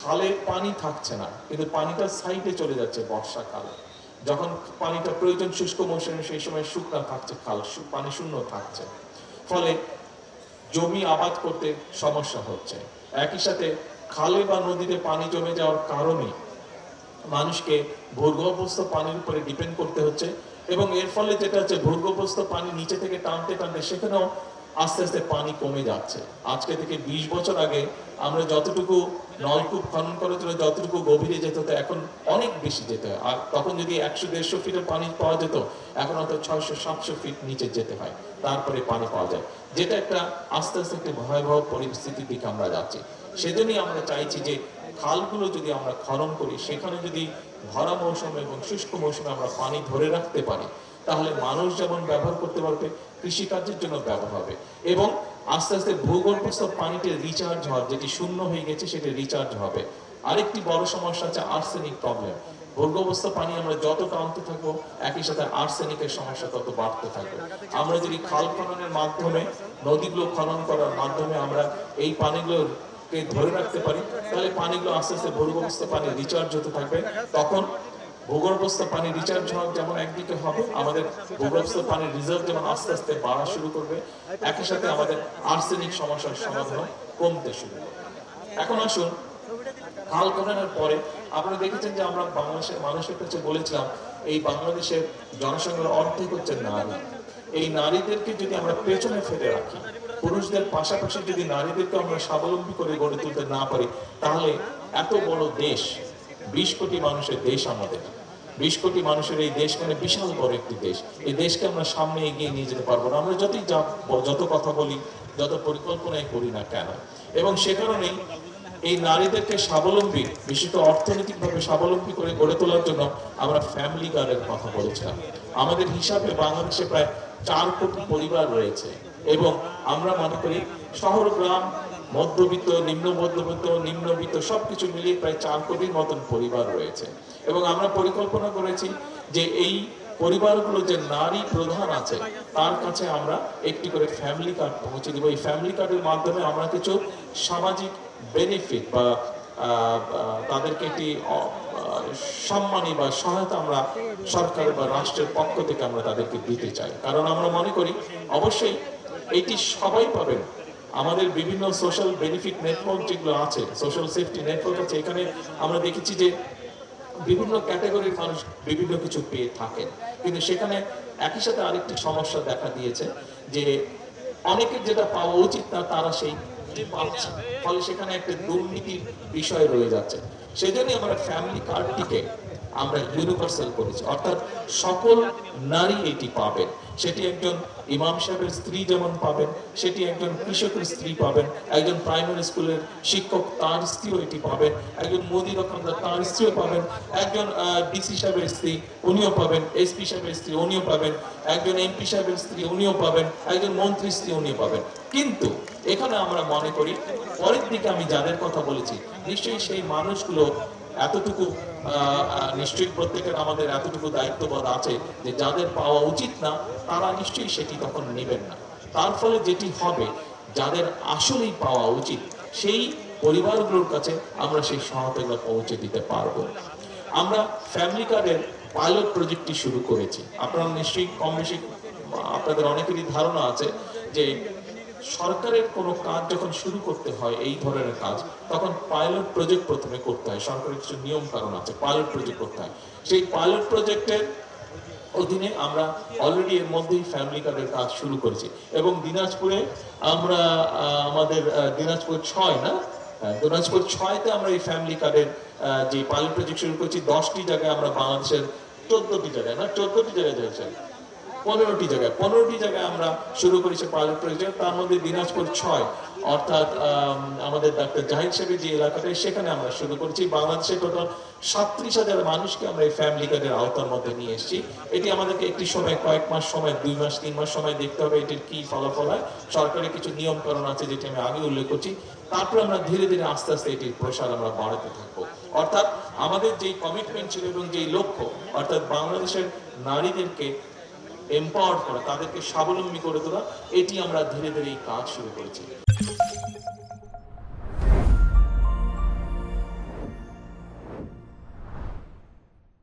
খালে পানি থাকছে না, কিন্তু পানিটা সাইডে চলে যাচ্ছে বর্ষাকালে। যখন পানিটা প্রয়োজন শুষ্ক মৌসুমে, সেই সময় শুকনা থাকছে খাল, পানি শূন্য থাকছে, ফলে জমি আবাদ করতে সমস্যা হচ্ছে। একই সাথে খালে বা নদীতে পানি জমে যাওয়ার কারণে মানুষকে ভূগর্ভস্থ পানির উপরে ডিপেন্ড করতে হচ্ছে, এবং এর ফলে যেটা হচ্ছে ভূগর্ভস্থ পানি নিচে থেকে টানতে টানতে সেখানেও আস্তে আস্তে পানি কমে যাচ্ছে। আজকে থেকে 20 বছর আগে আমরা যতটুকু নলকূপ খনন করার জন্য যতটুকু গভীরে যেতে হতো, এখন অনেক বেশি যেতে হয়। আর তখন যদি 100-150 ফিটের পানি পাওয়া যেত, এখন হয়তো 600-700 ফিট নিচে যেতে হয়, তারপরে পানি পাওয়া যায়, যেটা একটা আস্তে আস্তে একটি ভয়াবহ পরিস্থিতির দিকে আমরা যাচ্ছি। সেজন্যই আমরা চাইছি যে খালগুলো যদি আমরা খনন করি, সেখানে যদি ভরা মৌসুমে এবং শুষ্ক মৌসুমে আমরা পানি ধরে রাখতে পারি, তাহলে মানুষ যেমন ব্যবহার করতে পারবে, কৃষিকার্যের জন্য ব্যবহার হবে, এবং আস্তে আস্তে ভূগর্ভস্থ পানিতে রিচার্জ হওয়ার, যেটি শূন্য হয়ে গেছে সেটি রিচার্জ হবে। আরেকটি বড় সমস্যা আছে আর্সেনিক প্রবলেম। ভূগর্ভস্থ পানি আমরা যত টানতে থাকবো, একই সাথে আর্সেনিকের সমস্যা তত বাড়তে থাকবে। আমরা যদি খাল খননের মাধ্যমে, নদীগুলো খনন করার মাধ্যমে আমরা এই পানিগুলোর ধরে রাখতে পারি, তাহলে পানিগুলো আস্তে আস্তে ভূগর্ভস্থ পানি রিচার্জ হতে থাকবে। তখন ভূগর্ভস্থ পানি রিচার্জ হওয়ার যেমন একদিকে হবে, আমাদের ভূগর্ভস্থ পানির রিজার্ভ যেমন আস্তে আস্তে বাড়া শুরু করবে, একই সাথে আমাদের আর্সেনিক সমস্যার সমাধান কমতে শুরু করবে। এখন আসুন, খাল খননের পরে আপনারা দেখেছেন যে আমরা বাংলাদেশের মানুষের কাছে বলেছিলাম, এই বাংলাদেশের জনসংখ্যার অর্ধেক হচ্ছে নারী। এই নারীদেরকে যদি আমরা পেছনে ফেলে রাখি, পুরুষদের পাশাপাশি যদি নারীদেরকে আমরা স্বাবলম্বী করে গড়ে তুলতে না পারি, তাহলে এত বড় দেশ, 20 কোটি মানুষের দেশ আমাদের, 20 কোটি মানুষের এই দেশ মানে বিশাল বড় একটি দেশ, এই দেশকে আমরা সামনে এগিয়ে নিয়ে যেতে পারবো না, আমরা যত কথা বলি, যত পরিকল্পনাই করি না কেন। এবং সে কারণেই এই নারীদেরকে স্বাবলম্বী, বিশেষত অর্থনৈতিকভাবে স্বাবলম্বী করে গড়ে তোলার জন্য আমরা ফ্যামিলি কার্ডের কথা বলেছিলাম। আমাদের হিসাবে বাংলাদেশে প্রায় 4 কোটি পরিবার রয়েছে, এবং আমরা মনে করি শহর গ্রাম, মধ্যবিত্ত, নিম্ন মধ্যবিত্ত, নিম্নবিত্ত সবকিছু মিলিয়ে প্রায় 4 কোটির মতন পরিবার রয়েছে। এবং আমরা পরিকল্পনা করেছি যে এই পরিবারগুলো যে নারী প্রধান আছে, তার কাছে আমরা একটি করে ফ্যামিলি কার্ড পৌঁছে দেবো। এই ফ্যামিলি কার্ডের মাধ্যমে আমরা কিছু সামাজিক বেনিফিট বা তাদেরকে একটি সম্মানী বা সহায়তা আমরা সরকার বা রাষ্ট্রের পক্ষ থেকে আমরা তাদেরকে দিতে চাই। কারণ আমরা মনে করি অবশ্যই এটি সবাই পাবেন। আমাদের বিভিন্ন সোশ্যাল বেনিফিট নেটওয়ার্ক যেগুলো আছে, সোশ্যাল সেফটি নেটওয়ার্ক আছে, এখানে আমরা দেখেছি যে বিভিন্ন ক্যাটাগরির মানুষ বিভিন্ন কিছু পেয়ে থাকেন, কিন্তু সেখানে একই সাথে আরেকটি সমস্যা দেখা দিয়েছে যে অনেকের যেটা পাওয়া উচিত না, তারা সেই পাচ্ছে, ফলে সেখানে একটা দুর্নীতির বিষয় রয়ে যাচ্ছে। সেজন্য আমরা ফ্যামিলি কার্ডটিকে আমরা ইউনিভার্সাল করেছি, অর্থাৎ সকল নারী এটি পাবেন। সেটি একজন ইমাম সাহেবের স্ত্রী যেমন পাবেন, সেটি একজন কৃষকের স্ত্রী পাবেন, একজন প্রাইমারি স্কুলের শিক্ষক তার স্ত্রীও এটি পাবেন, একজন মোদি দোকানদার তার স্ত্রীও পাবেন, একজন ডিসি সাহেবের স্ত্রী উনিও পাবেন, এসপি সাহেবের স্ত্রী উনিও পাবেন, একজন এমপি সাহেবের স্ত্রী উনিও পাবেন, একজন মন্ত্রী স্ত্রী উনিও পাবেন। কিন্তু এখানে আমরা মনে করি পরের দিকে আমি যাদের কথা বলেছি, নিশ্চয়ই সেই মানুষগুলো এতটুকু নিশ্চয়ই প্রত্যেকের আমাদের এতটুকু দায়িত্ববোধ আছে যে যাদের পাওয়া উচিত না, তারা নিশ্চয়ই সেটি তখন নেবেন না। তার ফলে যেটি হবে, যাদের আসলেই পাওয়া উচিত সেই পরিবারগুলোর কাছে আমরা সেই সহায়তাগুলো পৌঁছে দিতে পারবো। আমরা ফ্যামিলি কার্ডের পাইলট প্রজেক্টটি শুরু করেছি। আপনারা নিশ্চয়ই কম বেশি আপনাদের অনেকেরই ধারণা আছে যে সরকারের কোনো কাজ যখন শুরু করতে হয়, এই ধরনের কাজ, তখন পাইলট প্রজেক্ট প্রথমে করতে হয়। সরকারের কিছু নিয়ম কারণ আছে, পাইলট প্রজেক্ট করতে হয়। সেই পাইলট প্রজেক্টের অধীনে আমরা অলরেডি এর মধ্যেই ফ্যামিলি কার্ডের কাজ শুরু করেছি, এবং দিনাজপুরে আমরা আমাদের দিনাজপুর 6 না, দিনাজপুর 6তে আমরা এই ফ্যামিলি কার্ডের যে পাইলট প্রজেক্ট শুরু করেছি। 10টি জায়গায় আমরা বাংলাদেশের 14টি জায়গায় না 14টি জায়গায় রয়েছে, 15টি জায়গায় আমরা শুরু করেছি পাইলট প্রজেক্ট। তার মধ্যে দিনাজপুর 6, অর্থাৎ আমাদের ডাক্তার জাহিদ সাহেবের যে এলাকাটায়, সেখানে আমরা শুরু করেছি। বাংলাদেশের টোটাল 37,000 মানুষকে আমরা এই ফ্যামিলি কার্ডের আওতার মধ্যে নিয়ে এসেছি। এটি আমাদেরকে একটি সময়, কয়েক মাস সময়, 2 মাস 3 মাস সময় দেখতে হবে এটির কি ফলাফল হয়। সরকারের কিছু নিয়ম কারণ আছে যেটি আমি আগে উল্লেখ করছি। তারপর আমরা ধীরে ধীরে আস্তে আস্তে এটির প্রসার আমরা বাড়াতে থাকবো। অর্থাৎ আমাদের যেই কমিটমেন্ট ছিল এবং যেই লক্ষ্য, অর্থাৎ বাংলাদেশের নারীদেরকে এম্পাওয়ার করা, তাদেরকে স্বাবলম্বী করে তোলা, এটি আমরা ধীরে ধীরে এই কাজ শুরু করেছি।